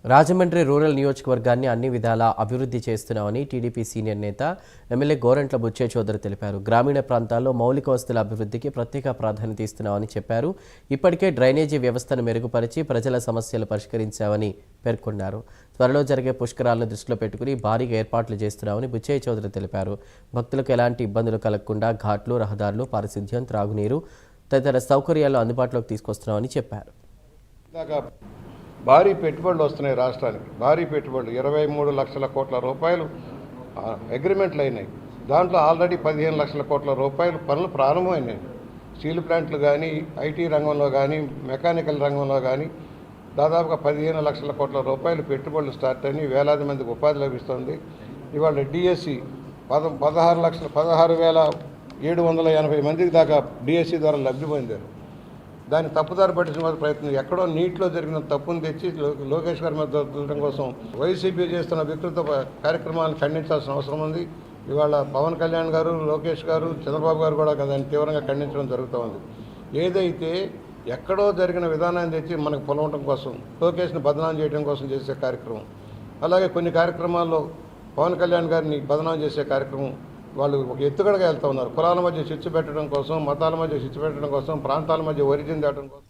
Rajahmundry rural నియోజకవర్గాన్ని అన్ని విధాలా అభివృద్ధి చేస్తున్నామని టీడీపీ సీనియర్ నేత ఎమ్మెల్యే గోరంట్ల బుచ్చయ్య చౌదరి తెలిపారు. గ్రామీణ ప్రాంతాల్లో మౌలిక వసతుల అభివృద్ధికి ప్రత్యేక ప్రాధాన్యత ఇస్తున్నామని చెప్పారు. ఇప్పటికే డ్రైనేజీ వ్యవస్థను మెరుగుపరిచి ప్రజల సమస్యలు పరిష్కరించామని పేర్కొన్నారు. త్వరలో జరిగే పుష్కరాలను దృష్టిలో పెట్టుకుని భారీగా ఏర్పాట్లు చేస్తున్నామని బుచ్చయ్య చౌదరి తెలిపారు. భక్తులకు ఎలాంటి ఇబ్బందులు కలగకుండా ఘాట్లు, రహదారులు, పారిశుద్ధ్యం, త్రాగునీరు తదితర సౌకర్యాలు అందుబాటులోకి తీసుకొస్తున్నామని చెప్పారు. భారీ పెట్టుబడులు వస్తున్నాయి రాష్ట్రానికి. భారీ పెట్టుబడులు 23 లక్షల కోట్ల రూపాయలు అగ్రిమెంట్లు అయినాయి. దాంట్లో ఆల్రెడీ 15 లక్షల కోట్ల రూపాయలు పనులు ప్రారంభమైనాయి. స్టీల్ ప్లాంట్లు కానీ, ఐటీ రంగంలో కానీ, మెకానికల్ రంగంలో కానీ దాదాపుగా 15 లక్షల కోట్ల రూపాయలు పెట్టుబడులు స్టార్ట్ అయినాయి. వేలాది మందికి ఉపాధి లభిస్తుంది. ఇవాళ డిఎస్సి 16,780 మందికి దాకా డిఎస్సి ద్వారా లబ్ధి పొందారు. దాన్ని తప్పుదారి పట్టించిన ప్రయత్నం ఎక్కడో నీటిలో జరిగిన తప్పును తెచ్చి లోకేష్ గారి మీద దొరకడం కోసం వైసీపీ చేస్తున్న వికృత కార్యక్రమాలను ఖండించాల్సిన అవసరం ఉంది. ఇవాళ పవన్ కళ్యాణ్ గారు, లోకేష్ గారు, చంద్రబాబు గారు కూడా దాన్ని తీవ్రంగా ఖండించడం జరుగుతూ ఉంది. ఏదైతే ఎక్కడో జరిగిన విధానాన్ని తెచ్చి మనకు పొలవటం కోసం, లోకేష్ని బదనాం చేయడం కోసం చేసే కార్యక్రమం, అలాగే కొన్ని కార్యక్రమాల్లో పవన్ కళ్యాణ్ గారిని బదనాం చేసే కార్యక్రమం వాళ్ళు ఒక ఎత్తుగడగా వెళ్తూ ఉన్నారు. కులాల మధ్య చిచ్చు పెట్టడం కోసం, మతాల మధ్య చిచ్చు పెట్టడం కోసం, ప్రాంతాల మధ్య ఒరిజిన్ దాటడం కోసం.